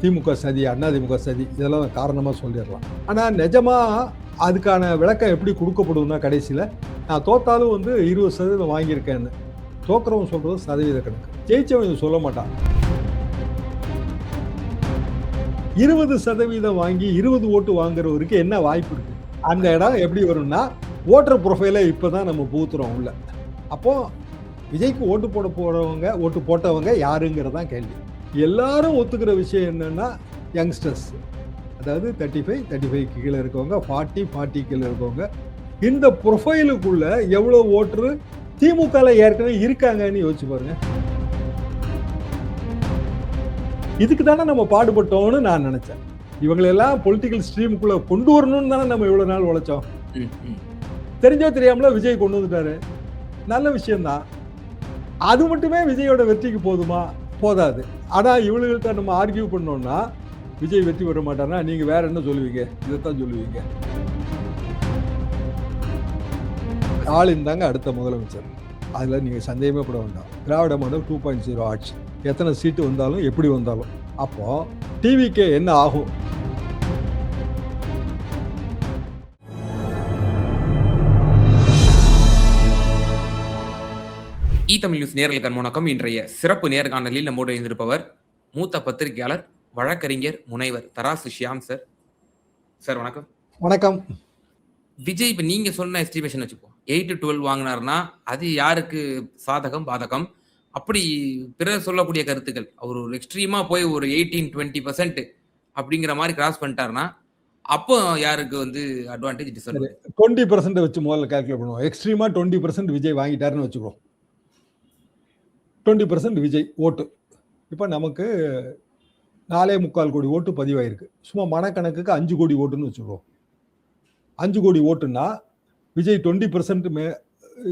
திமுக சதி, அதிமுக சதி, இதெல்லாம் காரணமாக சொல்லிடலாம். ஆனால் நிஜமாக அதுக்கான விளக்கம் எப்படி கொடுக்கப்படும்னா, கடைசியில் நான் தோத்தாலும் 20% வாங்கியிருக்கேன்னு. தோக்குறவன் சொல்கிறது சதவீத கணக்கு, ஜெயிச்சவன் இது சொல்ல மாட்டான். 20% வாங்கி 20 ஓட்டு வாங்குறவருக்கு என்ன வாய்ப்பு இருக்கு? அந்த இடம் எப்படி வரும்னா, ஓட்டர் ப்ரொஃபைலை இப்போதான் நம்ம புகுத்துறோம் உள்ள. அப்போ விஜய்க்கு ஓட்டு போட்டவங்க யாருங்கிறதான் கேள்வி. எல்லாரும் ஒத்துக்கிற விஷயம் என்னன்னா, யங்ஸ்டர்ஸ், அதாவது 35 கீழே இருக்கவங்க, 40 கீழே இருக்கவங்க. இந்த ப்ரொஃபைலுக்குள்ள எவ்வளோ ஓட்டரு திமுக ஏற்கனவே இருக்காங்கன்னு யோசிச்சு பாருங்க. இதுக்கு தானே நம்ம பாடுபட்டோம்னு நான் நினைச்சேன். இவங்களெல்லாம் பொலிட்டிக்கல் ஸ்ட்ரீமுக்குள்ள கொண்டு வரணும்னு தானே நம்ம இவ்வளவு நாள் உழைச்சோம். தெரிஞ்சோ தெரியாமல விஜய் கொண்டு வந்துட்டாரு, நல்ல விஷயம்தான். அது மட்டுமே விஜயோட வெற்றிக்கு போதுமா? போதாது. ஆனா இவளுகள்கிட்ட நம்ம ஆர்கியூ பண்ணோம்னா, விஜய் வெற்றி பெற மாட்டார்னா நீங்க வேற என்ன சொல்லுவீங்க? இதைத்தான் சொல்லுவீங்க. ஸ்டாலின் தாங்க அடுத்த முதலமைச்சர், அதுல நீங்க சந்தேகமே பட வேண்டாம். திராவிட மாடல் 2.0 ஆட்சி, எத்தனை சீட்டு வந்தாலும் எப்படி வந்தாலும். அப்போ டிவிக்கு என்ன ஆகும்? தமிழ் நியூஸ் நேயர்களுக்கு வணக்கம். இன்றைய சிறப்பு நேர்காணலில் நம்மோடு இருந்திருப்பவர் மூத்த பத்திரிகையாளர், வழக்கறிஞர், முனைவர் தராசு ஷியாம் சார். சார் வணக்கம். வணக்கம். விஜய் இப்ப நீங்க சொன்ன எஸ்டிமேஷன் வச்சுப்போம், 8 to 12 வாங்கினார்னா அது யாருக்கு சாதகம் பாதகம்? அப்படி பிறர் சொல்லக்கூடிய கருத்துக்கள், அவர் ஒரு எக்ஸ்ட்ரீமா போய் ஒரு 18-20% அப்படிங்கிற மாதிரி கிராஸ் பண்ணிட்டாருன்னா அப்போ யாருக்கு அட்வான்டேஜ், டிஸ்அட்வான்டேஜ்? 20% வச்சு முதல்ல கால்குலேட் பண்ணுவோம். எக்ஸ்ட்ரீமா 20% விஜய் வாங்கிட்டாருன்னு வச்சுக்கோ. 20% விஜய் ஓட்டு. இப்போ நமக்கு 4.25 கோடி ஓட்டு பதிவாயிருக்கு. சும்மா மனக்கணக்குக்கு 5 கோடி ஓட்டுன்னு வச்சுக்கோ. 5 கோடி ஓட்டுன்னா விஜய் 20%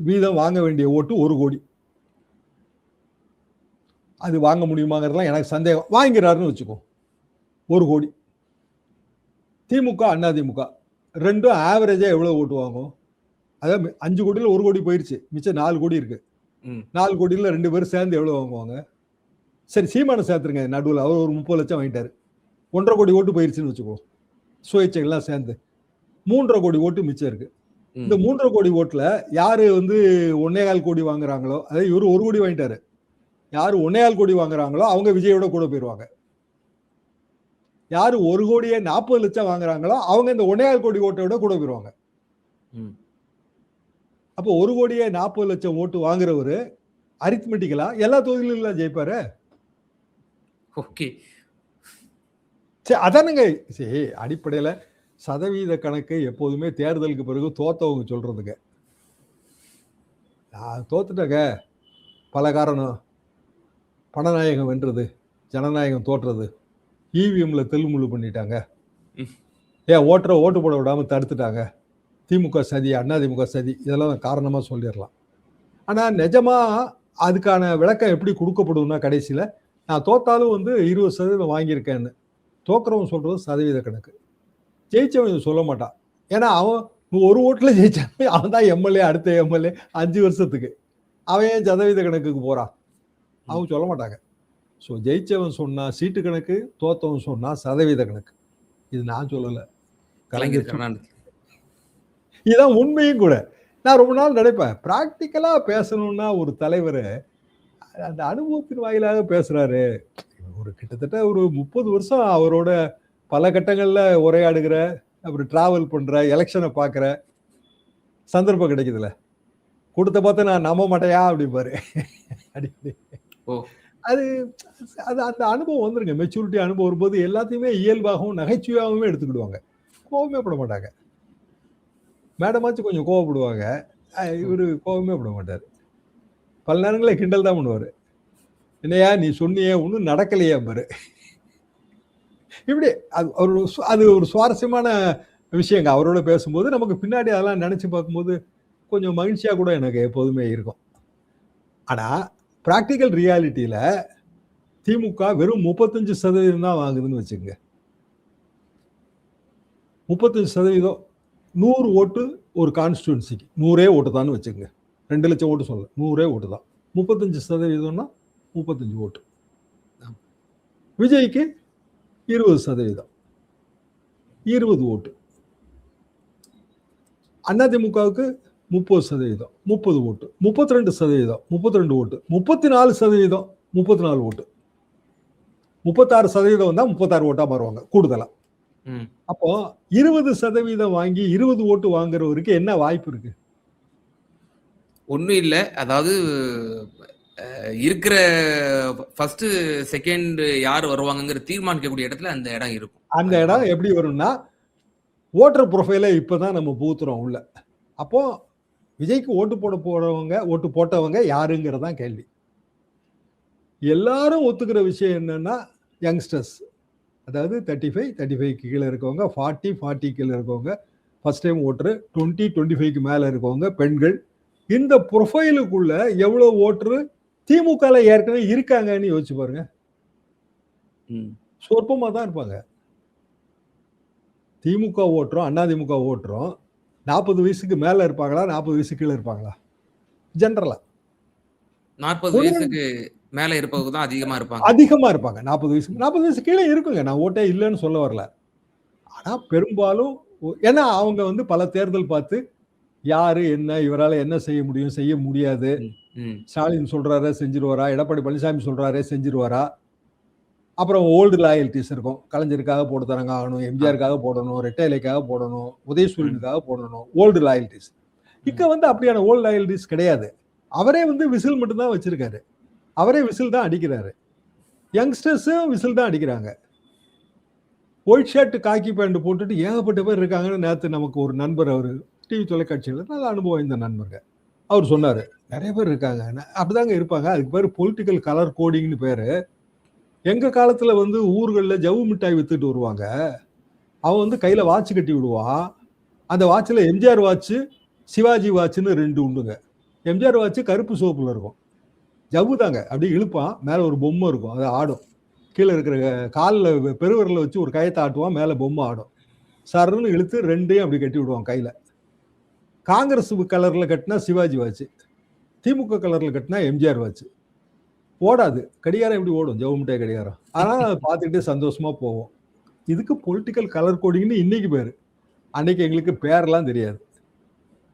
வீதம் வாங்க வேண்டிய ஓட்டு 1 கோடி. அது வாங்க முடியுமாங்கிறதுலாம் எனக்கு சந்தேகம். வாங்கிறாருன்னு வச்சுக்கோ, 1 கோடி. திமுக அதிமுக ரெண்டும் ஆவரேஜா எவ்வளவு ஓட்டு வாங்கும்? அதாவது 5 கோடியில் 1 கோடி போயிருச்சு, மிச்சம் 4 கோடி இருக்கு. 4 கோடியில் 2 பேரும் சேர்ந்து எவ்வளவு வாங்குவாங்க? சரி, சீமானை சேர்த்துருங்க நடுவில், அவர் ஒரு 30 லட்சம் வாங்கிட்டாரு. 1.5 கோடி ஓட்டு போயிருச்சுன்னு வச்சுக்கோ, சுயேட்சைகள்லாம் சேர்ந்து 3.5 கோடி ஓட்டு மிச்சம் இருக்கு. இந்த 3.5 கோடி ஓட்டுல யாரு 1.25 கோடி வாங்குறாங்களோ, அதாவது இவரு 1 கோடி வாங்கிட்டாரு, யாரு 1.25 கோடி வாங்குறாங்களோ அவங்க விஜயோட கூட போயிருவாங்க. யாரு 1 கோடியே 40 லட்சம் வாங்குறாங்களோ அவங்க இந்த 1.25 கோடி ஓட்டோட கூட போயிருவாங்க. அப்போ 1 கோடியே 40 லட்சம் ஓட்டு வாங்குறவரு அரித்மெட்டிக்கலா எல்லா தொகுதியிலும் ஜெயிப்பாரு. ஓகே, சரி, அதானுங்க. சரி, அடிப்படையில சதவீத கணக்கு எப்போதுமே தேர்தலுக்கு பிறகு தோத்தவங்க சொல்றதுங்க. நான் தோத்துட்டேங்க, பல காரணம். பணநாயகம் வென்றது, ஜனநாயகம் தோற்றது, இவிஎம்ல தெல்லுமுள்ளு பண்ணிட்டாங்க, ஏன் ஓட்டு போட விடாம தடுத்துட்டாங்க, திமுக சதி, அதிமுக சதி, இதெல்லாம் காரணமா சொல்லிடலாம். ஆனா நிஜமா அதுக்கான விளக்கம் எப்படி கொடுக்கப்படும்னா, கடைசியில நான் தோத்தாலும் 20% வாங்கியிருக்கேன்னு. தோக்குறவன் சொல்றது சதவீத கணக்கு, ஜெயிச்சவன் இது சொல்ல மாட்டான். ஏன்னா அவன் 1 ஓட்டுல ஜெயிச்சான், அவன் தான் எம்எல்ஏ, அடுத்த எம்எல்ஏ 5 வருஷத்துக்கு. அவன் ஏன் சதவீத கணக்குக்கு போறான்? அவங்க சொல்ல மாட்டாங்க. ஸோ ஜெயிச்சவன் சொன்னா சீட்டு கணக்கு, தோத்தவன் சொன்னா சதவீத கணக்கு. இது நான் சொல்லல, கலைஞர். இதுதான் உண்மையும் கூட. நான் ரொம்ப நாள் நினைப்பேன், பிராக்டிக்கலா பேசணும்னா ஒரு தலைவர் அந்த அனுபவத்தின் வாயிலாக பேசுறாரு. கிட்டத்தட்ட ஒரு 30 வருஷம் அவரோட பல கட்டங்கள்ல உரையாடுகிற, அப்புறம் டிராவல் பண்ற, எலெக்ஷனை பார்க்குற சந்தர்ப்பம் கிடைக்குதுல்ல. கொடுத்த பார்த்து நான் நம்ப மாட்டேயா அப்படிப்பாரு. அது அந்த அனுபவம் வந்துருங்க, மெச்சூரிட்டி அனுபவம் வரும்போது எல்லாத்தையுமே இயல்பாகவும் நகைச்சுவையாகவுமே எடுத்துக்கிடுவாங்க. கோபமே பட மாட்டாங்க. மேடமாச்சும் கொஞ்சம் கோவப்படுவாங்க, இவரு கோபமே பட மாட்டாரு. பல நேரங்களில் கிண்டல் தான் பண்ணுவாரு. என்னையா நீ சொன்னியே ஒன்றும் நடக்கலையா பாரு. இப்படி அது ஒரு சுவாரஸ்யமான விஷயங்க. அவரோட பேசும்போது நமக்கு பின்னாடி அதெல்லாம் நினைச்சு பார்க்கும்போது கொஞ்சம் மகிழ்ச்சியா கூட எனக்கு எப்போதுமே இருக்கும். ஆனா பிராக்டிக்கல் ரியாலிட்டியில திமுக வெறும் 35% தான் வாங்குதுன்னு வச்சுக்கோங்க. 35%, 100 ஓட்டு ஒரு கான்ஸ்டிடுவன்சிக்கு 100 ஓட்டு தான் வச்சுக்கோங்க. 2 லட்சம் ஓட்டு சொல்ல, 100 ஓட்டு தான். 35%னா 35 ஓட்டு. விஜய்க்கு 20%, 20 ஓட்டு. அதிமுகவுக்கு 30%, 30 ஓட்டு. 32%, 32 ஓட்டு. 34%, 34 ஓட்டு. 36% வந்தா 36 ஓட்டா மாறுவாங்க கூடுதலா. அப்போ 20% வாங்கி 20 ஓட்டு வாங்குறவருக்கு என்ன வாய்ப்பு இருக்கு? ஒண்ணும் இல்ல. அதாவது இருக்கிற ஃபர்ஸ்ட், செகண்ட் யார் வருவாங்கங்கிற தீர்மானிக்கக்கூடிய இடத்துல அந்த இடம் இருக்கும். அந்த இடம் எப்படி வரும்னா, ஓட்டர் ப்ரொஃபைல இப்பதான் நம்ம புகுத்துறோம் உள்ள. அப்போ விஜய்க்கு ஓட்டு போறவங்க, ஓட்டு போட்டவங்க யாருங்கிறதான் கேள்வி. எல்லாரும் ஒத்துக்கிற விஷயம் என்னன்னா, யங்ஸ்டர்ஸ். அதாவது 35க்கு கீழே இருக்கவங்க, 40 கீழே இருக்கவங்க, ஃபர்ஸ்ட் டைம் ஓட்டர், 25க்கு மேல இருக்கவங்க, பெண்கள். இந்த ப்ரொஃபைலுக்குள்ள எவ்வளவு ஓட்டர் திமுகல ஏற்கனவே இருக்காங்கன்னு யோசிச்சு பாருங்க. சொற்பமா தான் இருப்பாங்க. திமுக ஓட்டுறோம், அதிமுக ஓட்டுறோம். 40 வயசுக்கு மேல இருப்பாங்களா, 40 வயசுக்கு கீழே இருப்பாங்களா? ஜெனரலா 40 வயசுக்கு மேல இருப்பவங்க தான் அதிகமா இருப்பாங்க. அதிகமா இருப்பாங்க. 40 வயசு கீழே இருக்குங்க. நான் ஓட்டே இல்லைன்னு சொல்ல வரல. ஆனா பெரும்பாலும் ஏன்னா அவங்க வந்து பல தேர்தல் பார்த்து யாரு என்ன, இவரால என்ன செய்ய முடியும், செய்ய முடியாது. ஸ்டாலின் சொல்றாரு செஞ்சிருவாரா, எடப்பாடி பழனிசாமி சொல்றாரு செஞ்சிருவாரா. அப்புறம் ஓல்டு லாயல்டிஸ் இருக்கும். கலைஞருக்காக போட்டுத்தரங்க ஆகணும், எம்ஜிஆருக்காக போடணும், ரெட்டைலைக்காக போடணும், உதயசூரியனுக்காக போடணும், ஓல்டு லாயல்டிஸ். இங்க வந்து அப்படியான ஓல்டு லாயல்டிஸ் கிடையாது. அவரே வந்து விசில் மட்டும் தான் வச்சிருக்காரு. அவரே விசில் தான் அடிக்கிறாரு. யங்ஸ்டர்ஸும் விசில் தான் அடிக்கிறாங்க. ஒயிட் ஷர்ட் காக்கி பேண்ட் போட்டுட்டு ஏகப்பட்ட பேர் இருக்காங்கன்னு நேற்று நமக்கு ஒரு நண்பர், அவர் டிவி தொலைக்காட்சியில் நல்ல அனுபவம் இந்த நண்பருங்க, அவர் சொன்னாரு நிறைய பேர் இருக்காங்க. அப்படிதாங்க இருப்பாங்க. அதுக்கு பேர் பொலிட்டிக்கல் கலர் கோடிங்னு பேரு. எங்க காலத்துல வந்து ஊர்களில் ஜவு மிட்டாய் வித்துட்டு வருவாங்க. அவன் வந்து கையில வாட்ச் கட்டி விடுவான். அந்த வாட்சில் எம்ஜிஆர் வாட்ச், சிவாஜி வாட்ச்னு 2 உண்டுங்க. எம்ஜிஆர் வாட்ச் கருப்பு சோப்புல இருக்கும். ஜவ்வு தாங்க. அப்படியே இழுப்பான், மேல ஒரு பொம்மை இருக்கும், அது ஆடும். கீழே இருக்கிற காலில் பெருவரில் வச்சு ஒரு கயத்தை ஆட்டுவான், மேல பொம்மை ஆடும். சருன்னு இழுத்து 2ஐயும் அப்படி கட்டி விடுவான் கையில. காங்கிரஸ் கலர்ல கட்டினா சிவாஜி வாட்ச், திமுக கலர்ல கட்டினா எம்ஜிஆர் வாட்ச். ஓடாது. கடிகாரம் எப்படி ஓடும்? ஜவு மிட்டாய் கடிகாரம். ஆனா பார்த்துக்கிட்டே சந்தோஷமா போவோம். இதுக்கு பொலிட்டிக்கல் கலர் கோடிங்னு இன்னைக்கு பேரு. அன்னைக்கு எங்களுக்கு பேரெல்லாம் தெரியாது.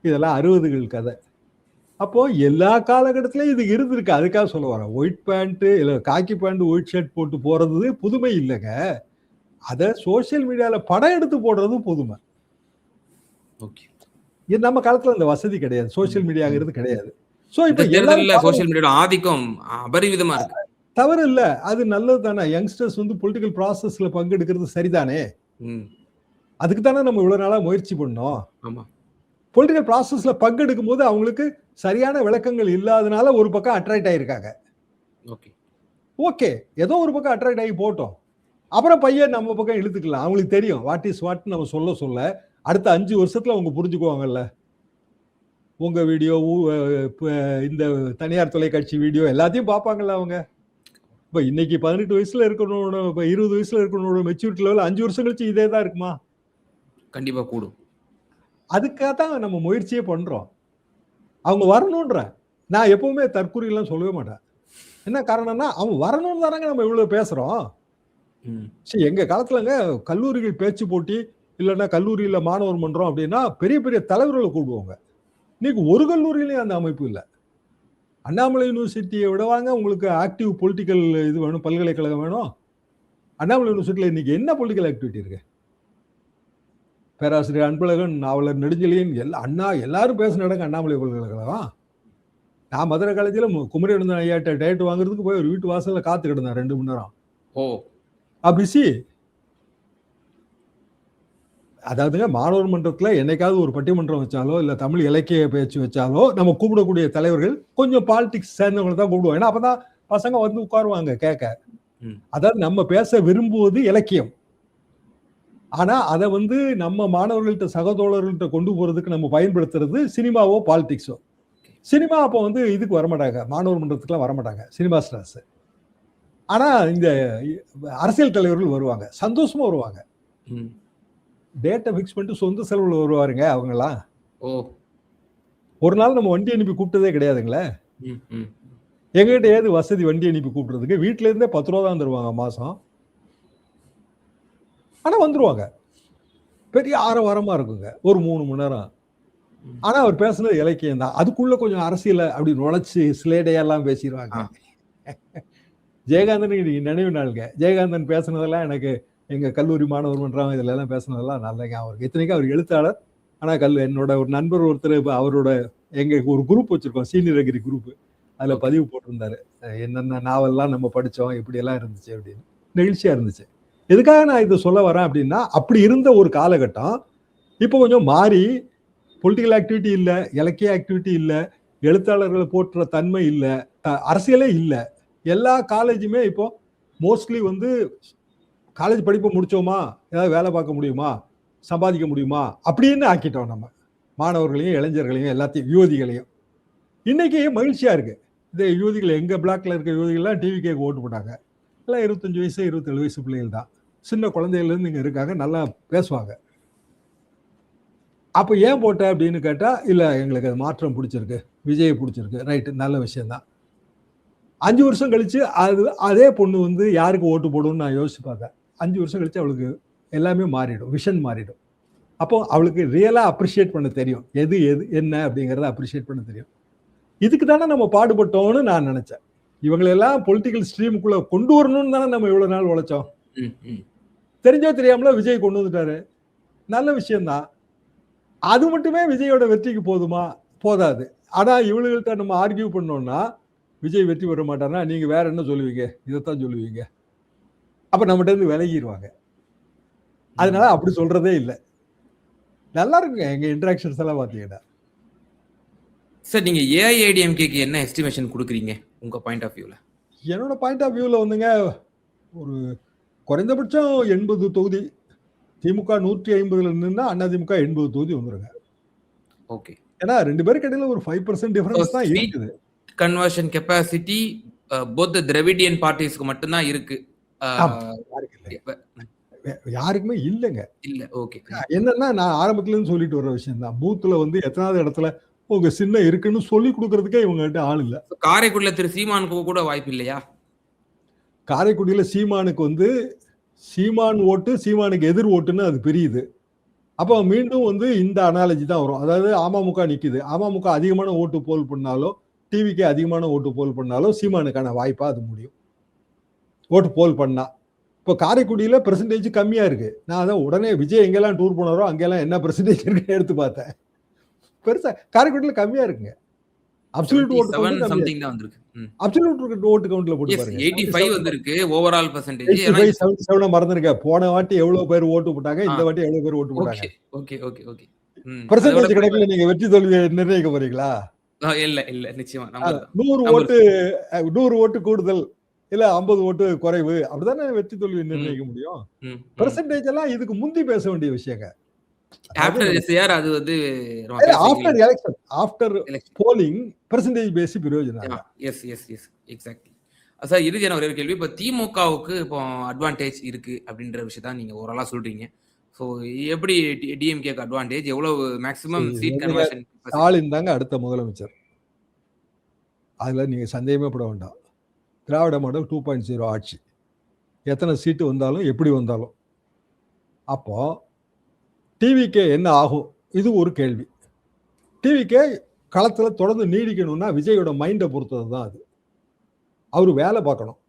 இதெல்லாம் 60கள் கதை. அப்போ எல்லா காலகட்டத்திலையும் இது இருந்திருக்கு. அதுக்காக சொல்ல வரேன். ஒயிட் பேண்ட் இல்ல காக்கி பேண்ட் ஒயிட் ஷர்ட் போட்டு போறது புதுமை இல்லைங்க. அத சோசியல் மீடியால படம் எடுத்து போடுறது புதுமை. இது நம்ம காலத்துல அந்த வசதி கிடையாது. சோசியல் மீடியாங்கிறது கிடையாது. சோ இப்ப தேர்தல்ல சோசியல் மீடியாவோட ஆதிக்கம் அபரிவிதமா இருக்கு. தவறு இல்ல. அது நல்லது தானே. யங்ஸ்டர்ஸ் வந்து பொலிட்டிக்கல் ப்ராசஸ்ல பங்கெடுக்கிறது சரிதானே. அதுக்கு தானே நம்ம இவ்வளவு நாளா முயற்சி பண்ணோம். ஆமா. பொலிட்டிக்கல் ப்ராசஸ்ல பங்கெடுக்கும் போது அவங்களுக்கு சரியான விளக்கங்கள் இல்லாதனால ஒரு பக்கம் அட்ராக்ட் ஆயிருக்காங்க. ஓகே, ஏதோ ஒரு பக்கம் அட்ராக்ட் ஆகி போட்டோம். அப்புறம் பையன் நம்ம பக்கம் இழுத்துக்கலாம். அவங்களுக்கு தெரியும் வாட் இஸ் வாட் நம்ம சொல்ல அடுத்த 5 வருஷத்துல அவங்க புரிஞ்சுக்குவாங்கல்ல. உங்க வீடியோ, இந்த தனியார் தொலைக்காட்சி வீடியோ எல்லாத்தையும் பார்ப்பாங்கல்ல அவங்க. இப்ப இன்னைக்கு 18 வயசுல இருக்கணும்னு, இப்ப 20 வயசுல இருக்கணும்னு மெச்சூரிட்டி லெவல் 5 வருஷம் கழிச்சு இதே தான் இருக்குமா? கண்டிப்பா கூடும். அதுக்காக தான் நம்ம முயற்சியே பண்றோம். அவங்க வரணும்ன்ற. நான் எப்பவுமே தற்கூறியெல்லாம் சொல்லவே மாட்டேன். என்ன காரணம்னா அவங்க வரணும்னு தானங்க நம்ம இவ்வளவு பேசுறோம். சரி, எங்க காலத்துலங்க கல்லூரிகள் பேச்சு போட்டி இல்லைன்னா கல்லூரியில மாணவர் மன்றம் அப்படின்னா பெரிய பெரிய தலைவர்களை கூடுவாங்க. இன்னைக்கு ஒரு கல்லூரியிலையும் அந்த அமைப்பு இல்லை. அண்ணாமலை யூனிவர்சிட்டியை விடவாங்க உங்களுக்கு ஆக்டிவ் பொலிட்டிக்கல் இது வேணும், பல்கலைக்கழகம் வேணும். அண்ணாமலை யூனிவர்சிட்டியில் இன்னைக்கு என்ன பொலிட்டிக்கல் ஆக்டிவிட்டி இருக்கு? பேராசிரியர் அன்பழகன், நாவலர் நெடுஞ்செழியன், அண்ணா எல்லாரும் பேசின இடங்க அண்ணாமலை பல்கலைக்கழகம். நான் மதுரை காலேஜில் குமரி எழுந்தன் ஐயாட்ட டேட் வாங்குறதுக்கு போய் ஒரு வீட்டு வாசல்ல காத்து கிடந்தேன் 2 மணி நேரம். பிசி. அதாவதுங்க மாணவர் மன்றத்துல என்னைக்காவது ஒரு பட்டிமன்றம் வச்சாலோ இல்ல தமிழ் இலக்கிய பேச்சு வச்சாலோ நம்ம கூப்பிடக்கூடிய தலைவர்கள் கொஞ்சம் பாலிடிக்ஸ் சேர்ந்தவங்களை தான் கூப்பிடுவோம். ஏன்னா அப்பதான் பசங்க வந்து உட்காருவாங்க கேட்க. அதாவது நம்ம பேச விரும்புவது இலக்கியம். ஆனா அதை வந்து நம்ம மாணவர்கள்ட்ட சகதோழர்கள்ட்ட கொண்டு போறதுக்கு நம்ம பயன்படுத்துறது சினிமாவோ பாலிடிக்ஸோ. சினிமா அப்போ வந்து இதுக்கு வரமாட்டாங்க, மாணவர் மன்றத்துக்குலாம் வரமாட்டாங்க சினிமா ஸ்டார்ஸ். ஆனா இந்த அரசியல் தலைவர்கள் வருவாங்க, சந்தோஷமா வருவாங்க. டேட்டை ஃபிக்ஸ் பண்ணிட்டு சொந்த செலவுல வருவாருங்க அவங்கலாம். ஒரு நாள் நம்ம வண்டி அனுப்பி கூப்பிட்டதே கிடையாதுங்களே. எங்ககிட்ட ஏது வசதி வண்டி அனுப்பி கூப்பிடுறதுக்கு? வீட்டுல இருந்தே 10 ரூபா தான் தருவாங்க மாசம். ஆனா வந்துருவாங்க. பெரிய ஆரவாரமா இருக்குங்க ஒரு 3 மணி நேரம். ஆனா அவர் பேசுனது இலக்கியம் தான். அதுக்குள்ள கொஞ்சம் அரசியல அப்படி நுழைச்சு சிலேடையெல்லாம் பேசிடுவாங்க. ஜெயகாந்தனுக்கு இன்னைக்கு நினைவு நாளுங்க. ஜெயகாந்தன் பேசுனதெல்லாம் எனக்கு எங்க கல்லூரி மாணவர் மன்றம் இதுல எல்லாம் பேசுனதெல்லாம் நல்ல ஞாபகம் இருக்கு. இத்தனைக்கும் அவர் எழுத்தாளர். ஆனா என்னோட ஒரு நண்பர் ஒருத்தர் அவரோட எங்க ஒரு குரூப் வச்சிருக்கோம், சீனியர் அக்ரி குரூப். அதுல பதிவு போட்டிருந்தாரு. என்னென்ன நாவல்லாம் நம்ம படிச்சோம், இப்படி எல்லாம் இருந்துச்சு அப்படின்னு. நெகிழ்ச்சியா இருந்துச்சு. எதுக்காக நான் இதை சொல்ல வரேன் அப்படின்னா, அப்படி இருந்த ஒரு காலகட்டம் இப்போ கொஞ்சம் மாறி பொலிட்டிக்கல் ஆக்டிவிட்டி இல்ல, இலக்கிய ஆக்டிவிட்டி இல்ல, எழுத்தாளர்களை போற்ற தன்மை இல்ல, அரசியலே இல்ல. எல்லா காலேஜுமே இப்போ மோஸ்ட்லி வந்து காலேஜ் படிப்பை முடிச்சோமா, ஏதாவது வேலை பார்க்க முடியுமா, சம்பாதிக்க முடியுமா அப்படின்னு ஆக்கிட்டோம் நம்ம. மாணவர்களையும் இளைஞர்களையும் எல்லாத்தையும் யுவதிகளையும். இன்னைக்கு மகிழ்ச்சியா இருக்கு. இந்த யுவதிகள் எங்க பிளாக்ல இருக்க யுவதிகள்லாம் டிவிகேக்கு ஓட்டு போட்டாங்க. எல்லாம் 25 வயசு 27 வயசு பிள்ளைகள் தான். சின்ன குழந்தைகள் இருந்து இங்க இருக்காங்க, நல்லா பேசுவாங்க. அப்ப ஏன் போட்ட அப்படின்னு கேட்டா, இல்ல எங்களுக்கு அது மாற்றம் பிடிச்சிருக்கு, விஜயை பிடிச்சிருக்கு, ரைட்டு, நல்ல விஷயம் தான். 5 வருஷம் கழிச்சு அதே பொண்ணு வந்து யாருக்கு ஓட்டு போடும்னு நான் யோசிச்சு பார்த்தேன். 5 வருஷம் கழிச்சு அவளுக்கு எல்லாமே மாறிடும், விஷன் மாறிடும். அப்போ அவளுக்கு ரியலா அப்ரிஷியேட் பண்ண தெரியும், எது என்ன அப்படிங்கிறத அப்ரிஷியேட் பண்ண தெரியும். இதுக்கு தானே நம்ம பாடுபட்டோம்னு நான் நினைச்சேன். இவங்களெல்லாம் பொலிட்டிக்கல் ஸ்ட்ரீமுக்குள்ள கொண்டு வரணும்னு தானே நம்ம இவ்வளவு நாள் உழைச்சோம். தெரிஞ்சோ தெரியாமல விஜய் கொண்டு வந்துட்டாரு, நல்ல விஷயம்தான். அது மட்டுமே விஜயோட வெற்றிக்கு போதுமா? போதாது. ஆனா இவளுகள்கிட்ட நம்ம ஆர்கியூ பண்ணோம்னா விஜய் வெற்றி பெற மாட்டார்னா நீங்க வேற என்ன சொல்லுவீங்க? இதைத்தான் சொல்லுவீங்க. அப்ப நம்மகிட்ட இருந்து விலகிடுவாங்க. அதனால அப்படி சொல்றதே இல்லை. நல்லா இருக்குங்க எங்க இன்டராக்ஷன்ஸ் எல்லாம் பாத்தீங்கன்னா. சார் நீங்க ஏஐஏடிஎம்கேக்கு என்ன எஸ்டிமேஷன் கொடுக்குறீங்க உங்க பாயிண்ட் ஆஃப் வியூல? என்னோட பாயிண்ட் ஆஃப் வியூல வந்துங்க, ஒரு குறைந்தபட்சம் 80 தொகுதி, திமுக 150ல நின்னா அதிமுக 80 தொகுதி வந்துருங்க. ஓகே. ஏன்னா 2 பேருக்கு இடையில ஒரு 5% டிஃபரன்ஸ் தான் இருக்குது. கன்வர்ஷன் கெபாசிட்டி போத் திராவிடியன் பார்ட்டிஸ்க்கு மட்டும் தான் இருக்கு. யாருக்குமே இல்லைங்க. இல்ல. ஓகே. என்னன்னா நான் ஆரம்பத்துல இருந்து சொல்லிட்டு வர்ற விஷயம் தான். பூத்துல வந்து எத்தனாவது இடத்துல உங்க சின்ன இருக்குன்னு சொல்லி கொடுக்கறதுக்கே இவங்க கிட்ட ஆள் இல்ல. காரைக்குடியில திரு சீமானுக்கு கூட வாய்ப்பு இல்லையா? காரைக்குடியில சீமானுக்கு வந்து சீமான் ஓட்டு, சீமானுக்கு எதிர் ஓட்டுன்னு அது பிரியுது. அப்போ மீண்டும் வந்து இந்த அனாலஜி தான் வரும். அதாவது அமமுக நிக்குது, அமமுக அதிகமான ஓட்டு போல் பண்ணாலோ, டிவிக்கு அதிகமான ஓட்டு போல் பண்ணாலோ சீமானுக்கான வாய்ப்பா அது முடியும். ஓட்டு போல் பண்ணா இப்போ காரைக்குடியில பெர்சன்டேஜ் கம்மியா இருக்கு. நான் அதான் உடனே விஜய் எங்கெல்லாம் டூர் போனாரோ அங்கெல்லாம் என்ன பெர்சன்டேஜ் இருக்குன்னு எடுத்து பார்த்தேன். பெருசா காரைக்குடியில கம்மியா இருக்குங்க. அப்சல்யூட் ஓட்டு சம்திங் தான் வந்திருக்கு. அப்சல்யூட் ஓட்டு கவுண்ட்ல போட்டு பாருங்க. 85 வந்திருக்கு ஓவரால் பெர்சன்டேஜ். 77 மறந்துருங்க. போன வாட்டி எவ்வளவு பேர் ஓட்டு போட்டாங்க, இந்த வாட்டி எவ்வளவு பேர் ஓட்டு போட்டாங்க. Okay okay okay. பெர்சன்டேஜ் கணக்குல நீங்க வெற்றி தோல்வியை நிர்ணயிக்க போறீங்களா? இல்ல இல்ல நிச்சயமா. 100 ஓட்டு கூடுதல் இல்ல 50 ஓட்டு குறைவு அப்படிதானே வெற்றி தோல்வி நிர்ணயிக்க முடியும். பெர்சன்டேஜ் எல்லாம் இதுக்கு முந்தி பேச வேண்டிய விஷயங்க. ஆஃப்டர் எஸ்ஆர் அது வந்து after election, after polling percentage பேசி பிரயோஜனம். Yes yes yes exactly. Sir இறுதியான ஒரே கேள்வி, இப்போ திமுகவுக்கு இப்போ அட்வான்டேஜ் இருக்கு அப்படின்ற விஷயத்த நீங்க ஓரளா சொல்றீங்க. ஸோ எப்படி டிஎம்கேக்கு அட்வான்டேஜ், எவ்வளவு மேக்ஸிமம் சீட் கன்வர்ஷன்? ஸ்டாலின் தாங்க அடுத்த முதலமைச்சர், அதுல நீங்க சந்தேகமே பட வேண்டாம். திராவிட மாடல் 2.0 ஆட்சி, எத்தனை சீட்டு வந்தாலும் எப்படி வந்தாலும். அப்போ டிவிகே என்ன ஆகும், இது ஒரு கேள்வி. டிவிகே களத்துல தொடர்ந்து நீடிக்கணும்னா விஜயோட மைண்டை பொறுத்தது தான் அது. அவரு வேலை பார்க்கணும்.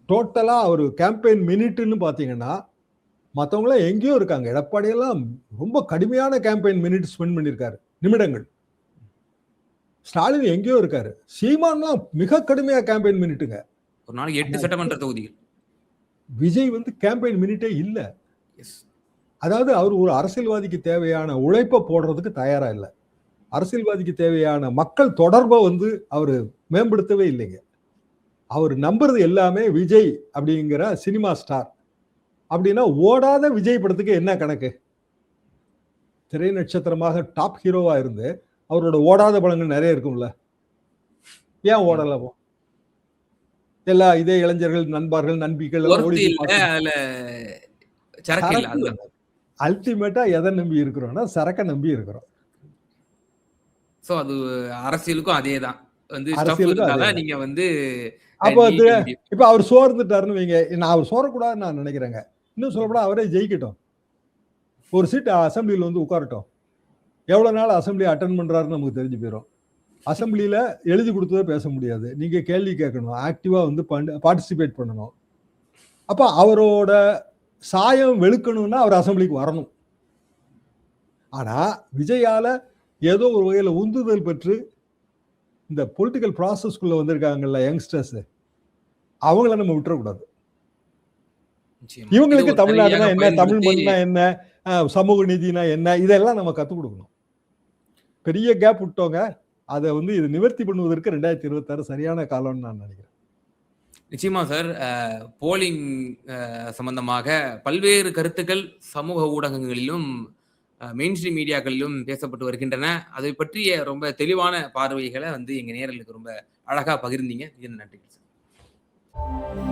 டோட்டலா அவரு கேம்பெயின் மினிட்னு பாத்தீங்கன்னா மற்றவங்களாம் எங்கேயோ இருக்காங்க. எடப்பாடியெல்லாம் ரொம்ப கடுமையான கேம்பெயின் மினிட் ஸ்பெண்ட் பண்ணியிருக்காரு, நிமிடங்கள். ஸ்டாலின் எங்கேயோ இருக்காரு. சீமான்லாம் மிக கடுமையா கேம்பெயின் மினிட்டுங்க. ஒரு நாளைக்கு 8 சட்டமன்ற தொகுதிகள். விஜய் வந்து கேம்பெயின் மினிட்டே இல்ல. அதாவது அவர் ஒரு அரசியல்வாதிக்கு தேவையான உழைப்பை போடுறதுக்கு தயாரா இல்லை. அரசியல்வாதிக்கு தேவையான மக்கள் தொடர்பை வந்து அவர் மேம்படுத்தவே இல்லைங்க. அவர் நம்புறது எல்லாமே விஜய் அப்படிங்கிற சினிமா ஸ்டார். அப்படின்னா ஓடாத விஜய் படத்துக்கு என்ன கணக்கு? திரை நட்சத்திரமாக டாப் ஹீரோவா இருந்து அவரோட ஓடாத படங்கள் நிறைய இருக்கும்ல, ஏன் ஓடல? எல்லா இதே இளைஞர்கள், நண்பர்கள், நண்பிகள் அல்டிமேட்டா எதை நம்பி இருக்கிறோம்னா சரக்க நம்பி இருக்கிறோம். சோ அது அரசியலுக்கும் அதேதான் வந்து நீங்க வந்து அப்ப இப்ப அவர் சோர்ந்துட்டாருன்னு வைங்க. நான் அவர் சோரக்கூடாதுன்னு நான் நினைக்கிறேங்க. இன்னும் சொல்லப்போனா அவரே ஜெயிக்கட்டும், ஒரு சீட் அசம்பிளியில் வந்து உட்காரட்டும், எவ்வளோ நாள் அசம்பிளி அட்டன் பண்ணுறாருன்னு நமக்கு தெரிஞ்சு போயிடும். அசம்பிளியில் எழுதி கொடுத்ததே பேச முடியாது, நீங்கள் கேள்வி கேட்கணும், ஆக்டிவாக வந்து பார்ட்டிசிபேட் பண்ணணும். அப்போ அவரோட சாயம் வெளுக்கணும்னா அவர் அசம்பிளிக்கு வரணும். ஆனால் விஜயால ஏதோ ஒரு வகையில் உந்துதல் பெற்று இந்த பொலிட்டிக்கல் ப்ராசஸ்க்குள்ளே வந்திருக்காங்கல்ல யங்ஸ்டர்ஸ், அவங்கள நம்ம விட்டுறக்கூடாது. இவங்களுக்கு தமிழ்நாடுனா என்ன, தமிழ் மண்னா என்ன, சமூக நீதினா என்ன, இதெல்லாம் நம்ம கற்றுக் கொடுக்கணும். பெரிய கேப் விட்டோங்க, அதை வந்து இது நிவர்த்தி பண்ணுவதற்கு 2026 சரியான காலம்னு நான் நினைக்கிறேன். நிச்சயமா சார். போலிங் சம்பந்தமாக பல்வேறு கருத்துக்கள் சமூக ஊடகங்களிலும் மெயின் ஸ்ட்ரீம் மீடியாக்களிலும் பேசப்பட்டு வருகின்றன. அதை பற்றிய ரொம்ப தெளிவான பார்வைகளை வந்து எங்க நேயர்களுக்கு ரொம்ப அழகா பகிர்ந்தீங்க. இது நன்றி சார்.